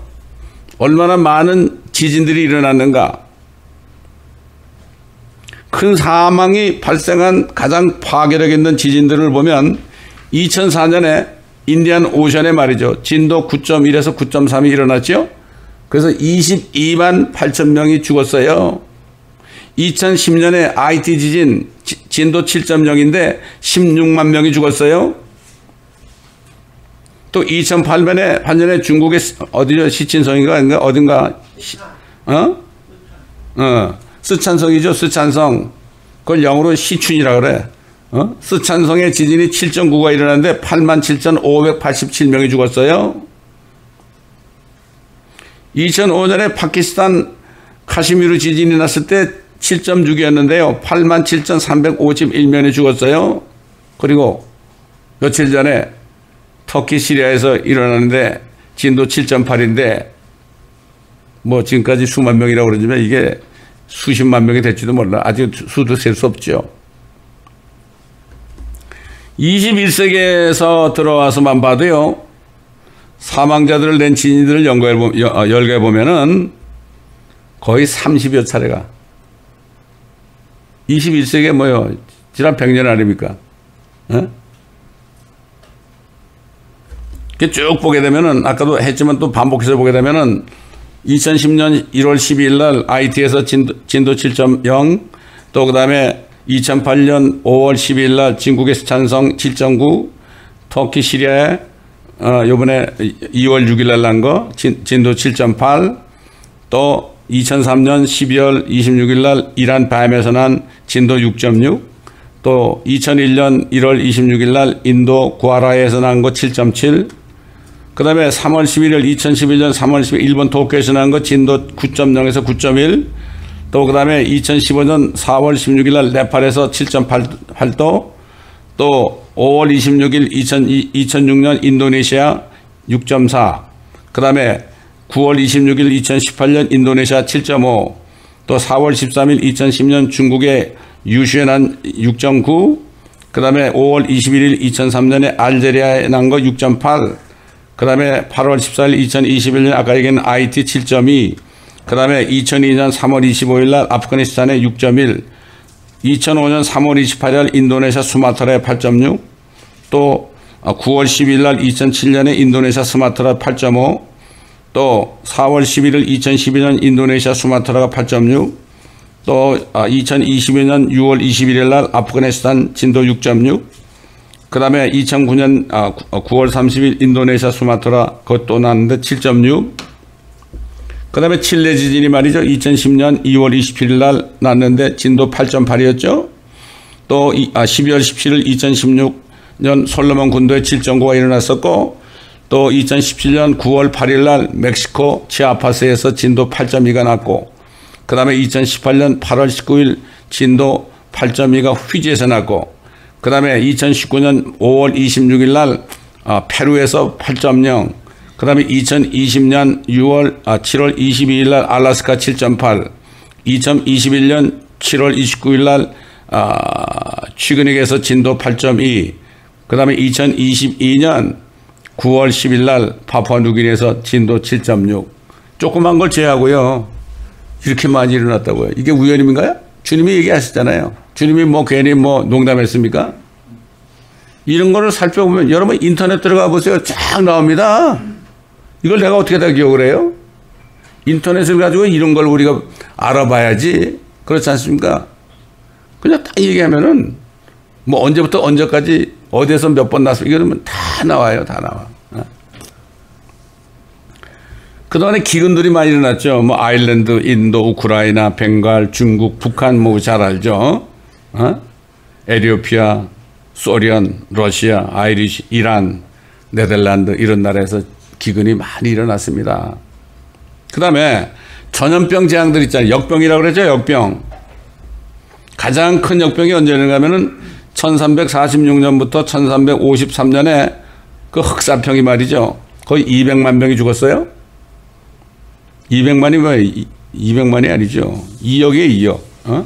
얼마나 많은 지진들이 일어났는가. 큰 사망이 발생한 가장 파괴력 있는 지진들을 보면 2004년에 인디안 오션에 말이죠. 진도 9.1에서 9.3이 일어났죠. 그래서 22만 8천 명이 죽었어요. 2010년에 IT 지진 진도 7.0인데 16만 명이 죽었어요. 또 2008년에 반년에 중국의 어디죠? 시친성인가 어딘가 스촨성이죠. 스촨성. 그걸 영어로 시춘이라 그래. 스촨성의 지진이 7.9가 일어났는데 87,587명이 죽었어요. 2005년에 파키스탄 카시미르 지진이 났을 때 7.6이었는데요. 87,351명이 죽었어요. 그리고 며칠 전에 터키 시리아에서 일어났는데 진도 7.8인데 뭐 지금까지 수만 명이라고 그러지만 이게 수십만 명이 될지도 몰라. 아직 수도 셀 수 없죠. 21세기에서 들어와서만 봐도요. 사망자들을 낸 지진들을 열거해 보면은 거의 30여 차례가 21세기에 뭐요? 지난 100년 아닙니까? 쭉 보게 되면은 아까도 했지만 또 반복해서 보게 되면은 2010년 1월 12일 날 IT에서 진도 7.0 또 그다음에 2008년 5월 12일 날 중국의 스촨성 7.9 터키 시리아에 요번에 2월 6일 날 난 거 진도 7.8 또 2003년 12월 26일 날 이란 밤에서 난 진도 6.6 또 2001년 1월 26일 날 인도 구아라에서 난 거 7.7 그 다음에 3월 11일 2011년 3월 10일 일본 도쿄에서 난 거 진도 9.0에서 9.1 또 그 다음에 2015년 4월 16일 날 네팔에서 7.8도 또 5월 26일 2006년 인도네시아 6.4 그 다음에 9월 26일 2018년 인도네시아 7.5 또 4월 13일 2010년 중국의 유슈에 난 6.9 그 다음에 5월 21일 2003년에 알제리아에 난 거 6.8 그 다음에 8월 14일 2021년 아까 얘기한 IT 7.2 그 다음에 2002년 3월 25일 날 아프가니스탄에 6.1 2005년 3월 28일 인도네시아 수마트라에 8.6 또 9월 10일 날 2007년에 인도네시아 수마트라 8.5 또 4월 11일 2012년 인도네시아 수마트라가 8.6 또 2022년 6월 21일 날 아프가니스탄 진도 6.6 그 다음에 2009년 9월 30일 인도네시아 수마트라 그것도 났는데 7.6 그 다음에 칠레 지진이 말이죠. 2010년 2월 27일 날 났는데 진도 8.8이었죠. 또 12월 17일 2016년 솔로몬 군도에 7.9가 일어났었고 또 2017년 9월 8일 날 멕시코 치아파스에서 진도 8.2가 났고 그 다음에 2018년 8월 19일 진도 8.2가 휘지에서 났고 그 다음에 2019년 5월 26일 날 페루에서 8.0 그 다음에 2020년 7월 22일 날 알래스카 7.8 2021년 7월 29일 날 취그닉에서 진도 8.2 그 다음에 2022년 9월 10일 날 파푸아뉴기니에서 진도 7.6 조그만 걸 제외하고요. 이렇게 많이 일어났다고요. 이게 우연입니까요? 주님이 얘기하셨잖아요. 주님이 뭐 괜히 뭐 농담했습니까? 이런 거를 살펴보면 여러분 인터넷 들어가 보세요. 쫙 나옵니다. 이걸 내가 어떻게 다 기억을 해요? 인터넷을 가지고 이런 걸 우리가 알아봐야지. 그렇지 않습니까? 그냥 딱 얘기하면은 뭐 언제부터 언제까지 어디에서 몇 번 났어. 이러면 다 나와요. 다 나와. 그동안에 기근들이 많이 일어났죠. 뭐 아일랜드, 인도, 우크라이나, 벵갈, 중국, 북한 뭐 잘 알죠. 에티오피아, 소련, 러시아, 아이리시, 이란, 네덜란드 이런 나라에서 기근이 많이 일어났습니다. 그 다음에 전염병 재앙들 있잖아요. 역병이라고 그러죠. 역병. 가장 큰 역병이 언제 일어나면은 1346년부터 1353년에 그 흑사병이 말이죠. 거의 200만 명이 죽었어요. 200만이 뭐예요? 200만이 아니죠. 2억이에요. 2억.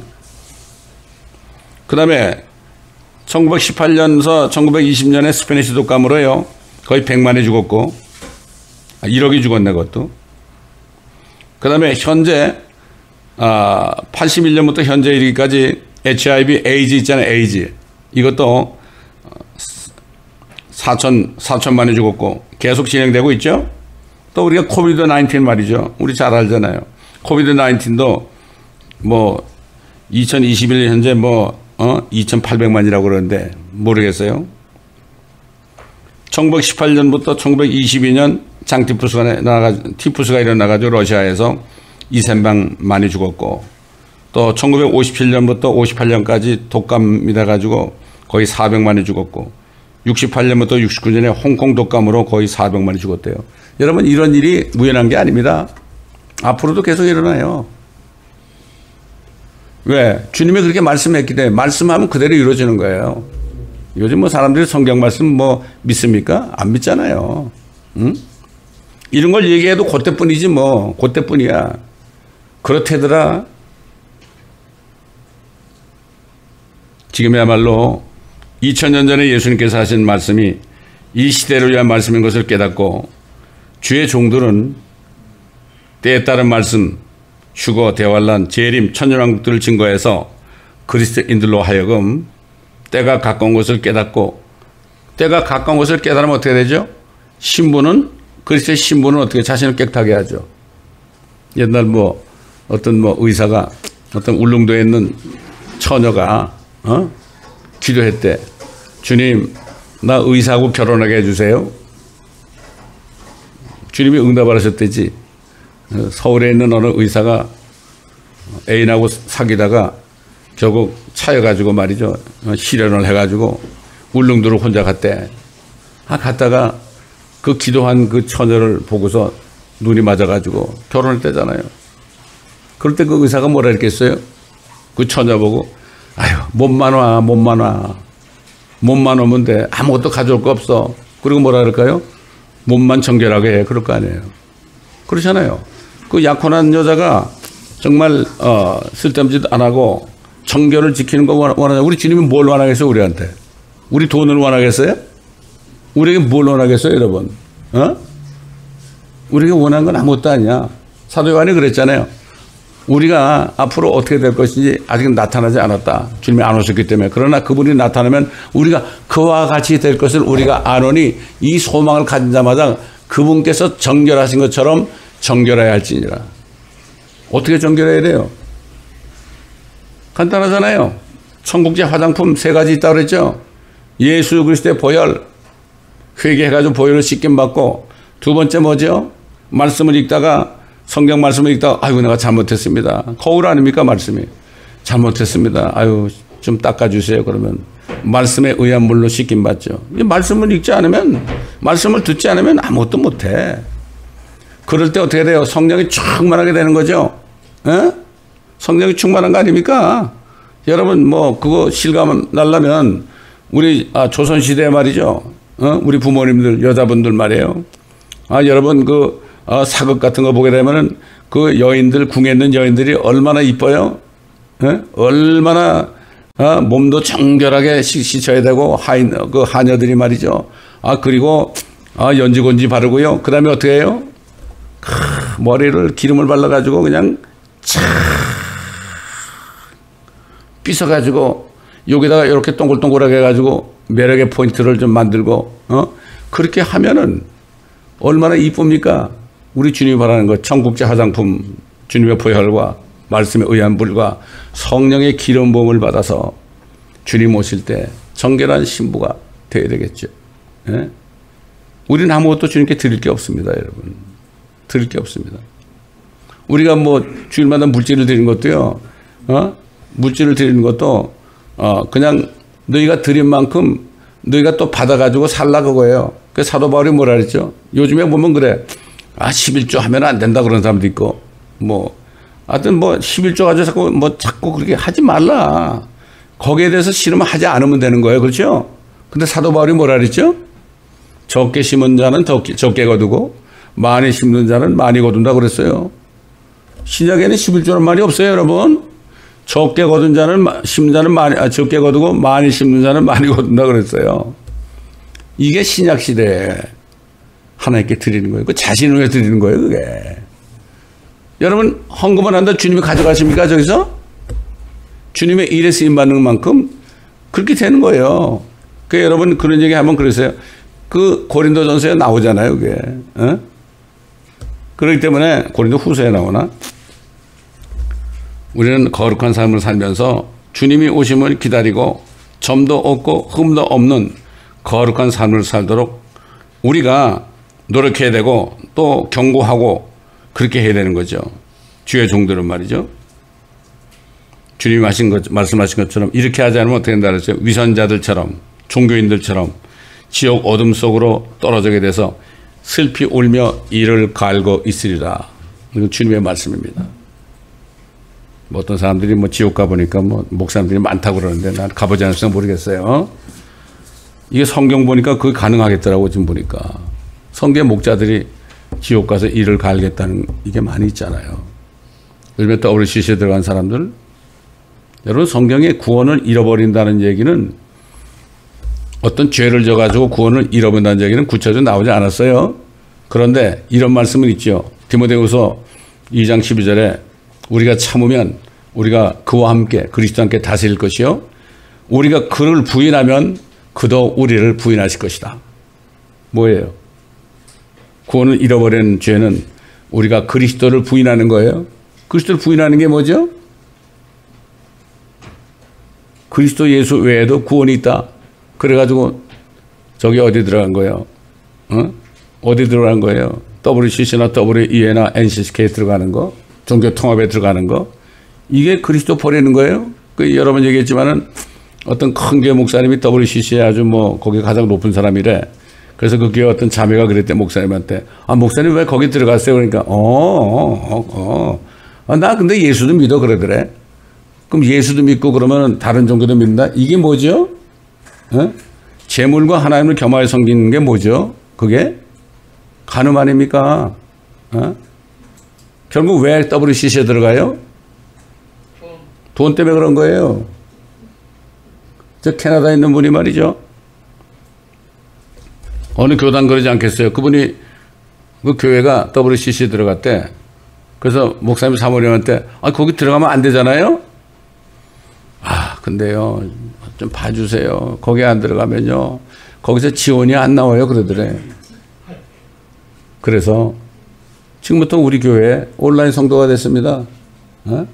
그 다음에 1918년서 1920년에 스페니시 독감으로요. 거의 100만이 죽었고 1억이 죽었네 그것도. 그 다음에 현재 81년부터 현재 이르기까지 HIV, 에이즈 있잖아요. 에이즈. 이것도 4천만이 죽었고 계속 진행되고 있죠. 또 우리가 코비드 19 말이죠. 우리 잘 알잖아요. 코비드 19도 뭐 2021년 현재 뭐 2,800만이라고 그러는데 모르겠어요. 1918년부터 1922년 티푸스가 일어나가지고 러시아에서 2,000명 많이 죽었고, 또 1957년부터 58년까지 독감이 돼가지고 거의 400만이 죽었고, 68년부터 69년에 홍콩 독감으로 거의 400만이 죽었대요. 여러분, 이런 일이 우연한 게 아닙니다. 앞으로도 계속 일어나요. 왜? 주님이 그렇게 말씀했기 때문에 말씀하면 그대로 이루어지는 거예요. 요즘 뭐 사람들이 성경 말씀 뭐 믿습니까? 안 믿잖아요. 응? 이런 걸 얘기해도 그때뿐이지 뭐. 그때뿐이야. 그렇대더라. 지금이야말로 2000년 전에 예수님께서 하신 말씀이 이 시대를 위한 말씀인 것을 깨닫고, 주의 종들은 때에 따른 말씀, 휴거, 대환란, 재림, 천연왕국들을 증거해서 그리스도인들로 하여금 때가 가까운 것을 깨닫고, 때가 가까운 것을 깨달으면 어떻게 되죠? 신부는, 그리스도의 신부는 어떻게 자신을 깨끗하게 하죠? 옛날 뭐 어떤 뭐 의사가 어떤 울릉도에 있는 처녀가 기도했대. 주님, 나 의사하고 결혼하게 해주세요. 주님이 응답을 하셨대지. 서울에 있는 어느 의사가 애인하고 사귀다가 결국 차여가지고 말이죠. 실연을 해가지고 울릉도를 혼자 갔대. 갔다가 그 기도한 그 처녀를 보고서 눈이 맞아가지고 결혼했대잖아요. 그럴 때 그 의사가 뭐라 했겠어요? 그 처녀 보고, 아유, 몸만 와. 몸만 오면 돼. 아무것도 가져올 거 없어. 그리고 뭐라 그럴까요? 몸만 정결하게 해. 그럴 거 아니에요. 그렇잖아요. 그 약혼한 여자가 정말 쓸데없는 짓 안 하고 정결을 지키는 거 원하냐. 우리 주님이 뭘 원하겠어요, 우리한테? 우리 돈을 원하겠어요? 우리에게 뭘 원하겠어요, 여러분? 우리에게 원하는 건 아무것도 아니야. 사도 요한이 그랬잖아요. 우리가 앞으로 어떻게 될 것인지 아직 나타나지 않았다. 주님이 안 오셨기 때문에. 그러나 그분이 나타나면 우리가 그와 같이 될 것을 우리가 아노니, 이 소망을 가진 자마다 그분께서 정결하신 것처럼 정결해야 할지니라. 어떻게 정결해야 돼요? 간단하잖아요. 천국제 화장품 3가지 있다고 그랬죠. 예수 그리스도의 보혈, 회개해가지고 보혈을 씻김받고, 두 번째 뭐죠? 말씀을 읽다가, 성경 말씀을 읽다가, 아이고 내가 잘못했습니다. 거울 아닙니까 말씀이? 잘못했습니다. 아유 좀 닦아주세요. 그러면 말씀에 의한 물로 씻김받죠. 말씀을 읽지 않으면, 말씀을 듣지 않으면 아무것도 못해. 그럴 때 어떻게 돼요? 성령이 충만하게 되는 거죠. 에? 성령이 충만한 거 아닙니까? 여러분 뭐 그거 실감 날라면 우리 조선시대에 말이죠. 우리 부모님들, 여자분들 말이에요. 여러분 그 사극 같은 거 보게 되면은 그 여인들, 궁에 있는 여인들이 얼마나 이뻐요? 얼마나 몸도 정결하게 씻어야 되고, 그 하녀들이 말이죠. 그리고 연지곤지 바르고요. 그 다음에 어떻게 해요? 머리를 기름을 발라가지고 그냥 착 빗어가지고 여기다가 이렇게 동글동글하게 해가지고 매력의 포인트를 좀 만들고, 그렇게 하면은 얼마나 이쁩니까? 우리 주님이 바라는 것, 천국제 화장품, 주님의 보혈과 말씀에 의한 불과 성령의 기름 부음을 받아서 주님 오실 때 정결한 신부가 되어야 되겠죠. 예? 우리는 아무것도 주님께 드릴 게 없습니다, 여러분. 드릴 게 없습니다. 우리가 뭐 주일마다 물질을 드리는 것도요, 물질을 드리는 것도 그냥 너희가 드린 만큼 너희가 또 받아가지고 살라 그거예요. 그 사도 바울이 뭐라 그랬죠? 요즘에 보면 그래. 11조 하면 안 된다 그런 사람도 있고, 뭐, 하여튼 뭐 11조 가지고 자꾸 그렇게 하지 말라. 거기에 대해서 싫으면 하지 않으면 되는 거예요. 그렇죠? 근데 사도 바울이 뭐라 그랬죠? 적게 심은 자는 적게 거두고, 많이 심는 자는 많이 거둔다 그랬어요. 신약에는 11조란 말이 없어요, 여러분. 적게 거둔 자는 심는 자는 적게 거두고, 많이 심는 자는 많이 거둔다 그랬어요. 이게 신약 시대에 하나님께 드리는 거예요. 그 자신을 위해 드리는 거예요, 그게. 여러분, 헌금을 한다 주님이 가져가십니까, 저기서? 주님의 일에 쓰임 받는 만큼 그렇게 되는 거예요. 그 여러분 그런 얘기 하면 그러세요. 그 고린도전서에 나오잖아요, 그게. 어? 그렇기 때문에 고린도 후서에 나오나? 우리는 거룩한 삶을 살면서 주님이 오심을 기다리고 점도 없고 흠도 없는 거룩한 삶을 살도록 우리가 노력해야 되고 또 경고하고 그렇게 해야 되는 거죠. 주의 종들은 말이죠. 주님이 말씀하신 것처럼 이렇게 하지 않으면 어떻게 된다 그랬어요? 위선자들처럼 종교인들처럼 지옥 어둠 속으로 떨어지게 돼서 슬피 울며 이를 갈고 있으리라. 이건 주님의 말씀입니다. 뭐 어떤 사람들이 뭐 지옥 가보니까 뭐 목사님들이 많다고 그러는데 난 가보지 않아서 모르겠어요. 이게 성경 보니까 그게 가능하겠더라고 지금 보니까. 성경 목자들이 지옥 가서 이를 갈겠다는 이게 많이 있잖아요. 요즘에 WCC에 들어간 사람들, 여러분 성경에 구원을 잃어버린다는 얘기는 어떤 죄를 져가지고 구원을 잃어버린다는 얘기는 구체적으로 나오지 않았어요. 그런데 이런 말씀은 있죠. 디모데후서 2장 12절에 우리가 참으면 우리가 그와 함께 그리스도와 함께 다스릴 것이요 우리가 그를 부인하면 그도 우리를 부인하실 것이다. 뭐예요? 구원을 잃어버린 죄는 우리가 그리스도를 부인하는 거예요. 그리스도를 부인하는 게 뭐죠? 그리스도 예수 외에도 구원이 있다. 그래가지고 저기 어디 들어간 거예요? 어? 어디 들어간 거예요? WCC나 WEA나 NCCK 들어가는 거? 종교통합에 들어가는 거? 이게 그리스도 버리는 거예요? 그 여러 번 얘기했지만은 어떤 큰 교회 목사님이 WCC에 아주 뭐 거기 가장 높은 사람이래. 그래서 그 교회 어떤 자매가 그랬대 목사님한테. 아 목사님 왜 거기 들어갔어요? 그러니까 나 근데 예수도 믿어 그러더래. 그럼 예수도 믿고 그러면 다른 종교도 믿는다? 이게 뭐죠? 어? 재물과 하나님을 겸하여 섬기는 게 뭐죠? 그게 간음 아닙니까? 어? 결국 왜 WCC에 들어가요? 돈 때문에 그런 거예요. 저 캐나다에 있는 분이 말이죠. 어느 교단 그러지 않겠어요? 그분이 그 교회가 WCC에 들어갔대. 그래서 목사님 사모님한테 거기 들어가면 안 되잖아요? 근데요 좀 봐주세요. 거기 안 들어가면요 거기서 지원이 안 나와요 그러더래. 그래서 지금부터 우리 교회 온라인 성도가 됐습니다. 어?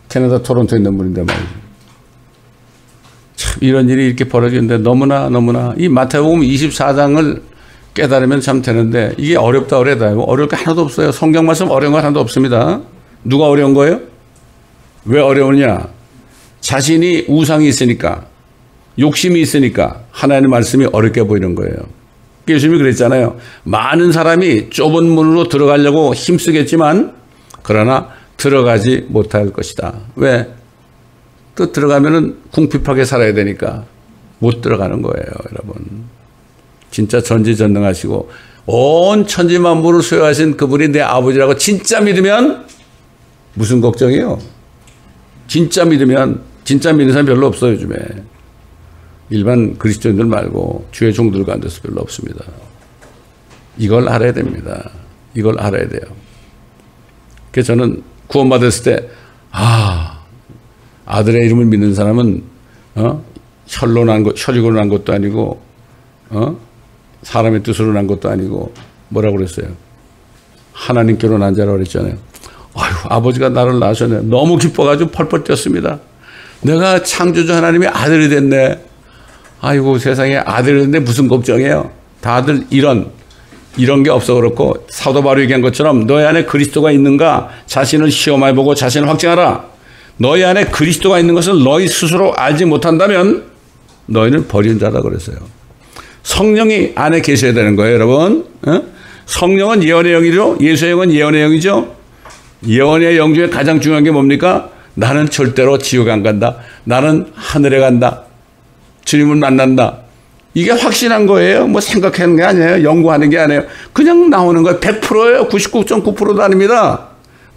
캐나다 토론토에 있는 분인데 말이죠. 참 이런 일이 이렇게 벌어지는데 너무나 이 마태복음 24장을 깨달으면 참 되는데 이게 어렵다 어려울 게 하나도 없어요. 성경 말씀 어려운 거 하나도 없습니다. 누가 어려운 거예요? 왜 어려우냐? 자신이 우상이 있으니까 욕심이 있으니까 하나님의 말씀이 어렵게 보이는 거예요. 예수님이 그랬잖아요. 많은 사람이 좁은 문으로 들어가려고 힘쓰겠지만 그러나 들어가지 못할 것이다. 왜? 또 들어가면은 궁핍하게 살아야 되니까 못 들어가는 거예요, 여러분. 진짜 전지전능하시고 온 천지만물을 소유하신 그분이 내 아버지라고 진짜 믿으면 무슨 걱정이에요? 진짜 믿는 사람 별로 없어요, 요즘에. 일반 그리스도인들 말고 주의 종들 가운데서 별로 없습니다. 이걸 알아야 됩니다. 이걸 알아야 돼요. 그래서 저는 구원받았을 때 아들의 이름을 믿는 사람은 혈로 난 것도 아니고 사람의 뜻으로 난 것도 아니고 뭐라고 그랬어요? 하나님께로 난 자라고 그랬잖아요. 아버지가 나를 낳으셨네. 너무 기뻐가지고 펄펄 뛰었습니다. 내가 창조주 하나님의 아들이 됐네. 아이고 세상에 아들이 됐는데 무슨 걱정이에요. 다들 이런 게 없어 그렇고 사도 바울이 얘기한 것처럼 너희 안에 그리스도가 있는가 자신을 시험해보고 자신을 확증하라. 너희 안에 그리스도가 있는 것을 너희 스스로 알지 못한다면 너희는 버린 자다 그랬어요. 성령이 안에 계셔야 되는 거예요, 여러분. 성령은 예언의 영이죠. 예수의 영은 예언의 영이죠. 예언의 영 중에 가장 중요한 게 뭡니까? 나는 절대로 지옥 안 간다. 나는 하늘에 간다. 주님을 만난다. 이게 확신한 거예요. 뭐 생각하는 게 아니에요. 연구하는 게 아니에요. 그냥 나오는 거예요. 100%예요. 99.9%도 아닙니다.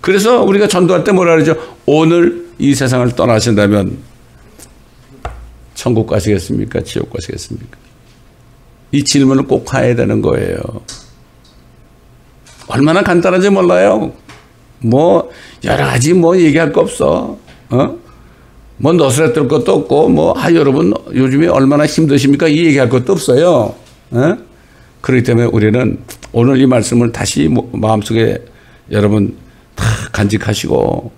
그래서 우리가 전도할 때 뭐라 그러죠? 오늘 이 세상을 떠나신다면 천국 가시겠습니까? 지옥 가시겠습니까? 이 질문을 꼭 해야 되는 거예요. 얼마나 간단한지 몰라요. 뭐 여러 가지 뭐 얘기할 거 없어. 뭐 너스레뜰 것도 없고 뭐 여러분 요즘에 얼마나 힘드십니까? 이 얘기할 것도 없어요. 에? 그렇기 때문에 우리는 오늘 이 말씀을 다시 마음속에 여러분 다 간직하시고,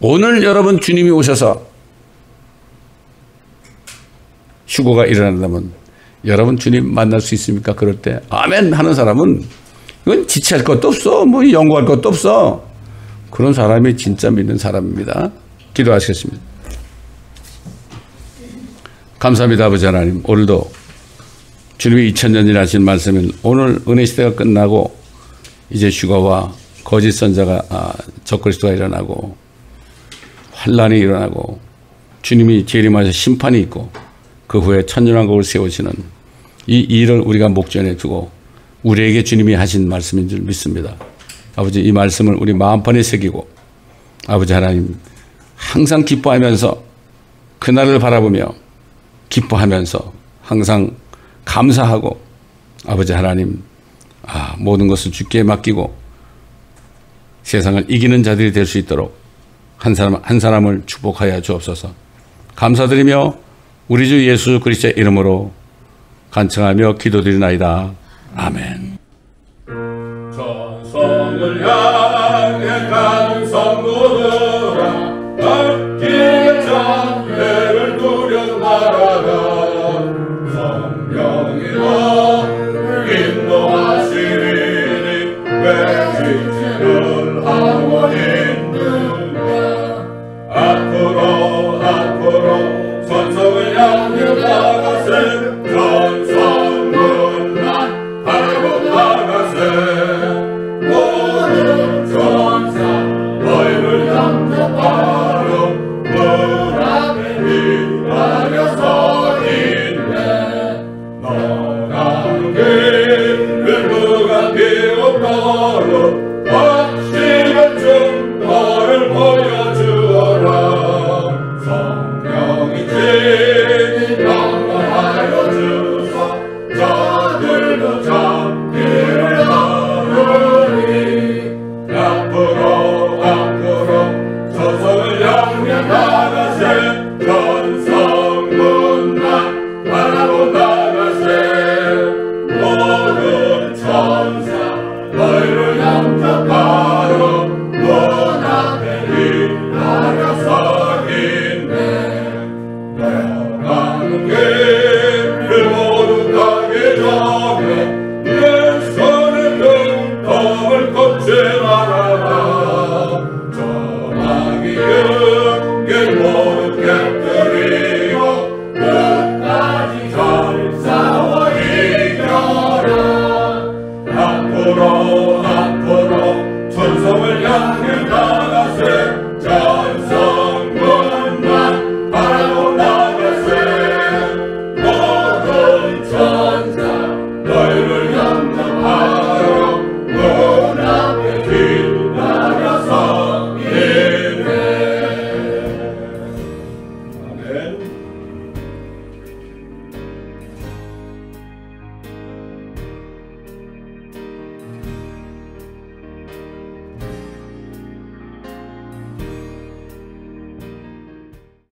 오늘 여러분 주님이 오셔서 휴거가 일어난다면 여러분 주님 만날 수 있습니까? 그럴 때 아멘 하는 사람은 이건 지체할 것도 없어, 뭐 연구할 것도 없어. 그런 사람이 진짜 믿는 사람입니다. 기도하시겠습니다. 감사합니다. 아버지 하나님, 오늘도 주님이 2000년이나 하신 말씀은 오늘 은혜 시대가 끝나고 이제 휴거와 거짓 선자가 적그리스도가 일어나고 환란이 일어나고 주님이 재림하셔 심판이 있고 그 후에 천년왕국을 세우시는 이 일을 우리가 목전에 두고 우리에게 주님이 하신 말씀인 줄 믿습니다. 아버지, 이 말씀을 우리 마음판에 새기고 아버지 하나님 항상 기뻐하면서 그날을 바라보며 기뻐하면서 항상 감사하고 아버지 하나님 모든 것을 주께 맡기고 세상을 이기는 자들이 될 수 있도록 한 사람 한 사람을 축복하여 주옵소서. 감사드리며 우리 주 예수 그리스도의 이름으로 간청하며 기도드리나이다. 아멘. 천성을 향해 가는 성도들아, 악기의 장애를 두려 말아라. 성령이여 인도하시리니 외치지를 하고 있느냐. 앞으로 천성을 향해 나가세. 천성문만 알고 나가세. 모든 천사 너희를 영접하여 문 앞에 기다려 서 있네. 너가는 길 누가 비웃더러 확실한 증거를 보여주어라. 성령이지 영원하여 주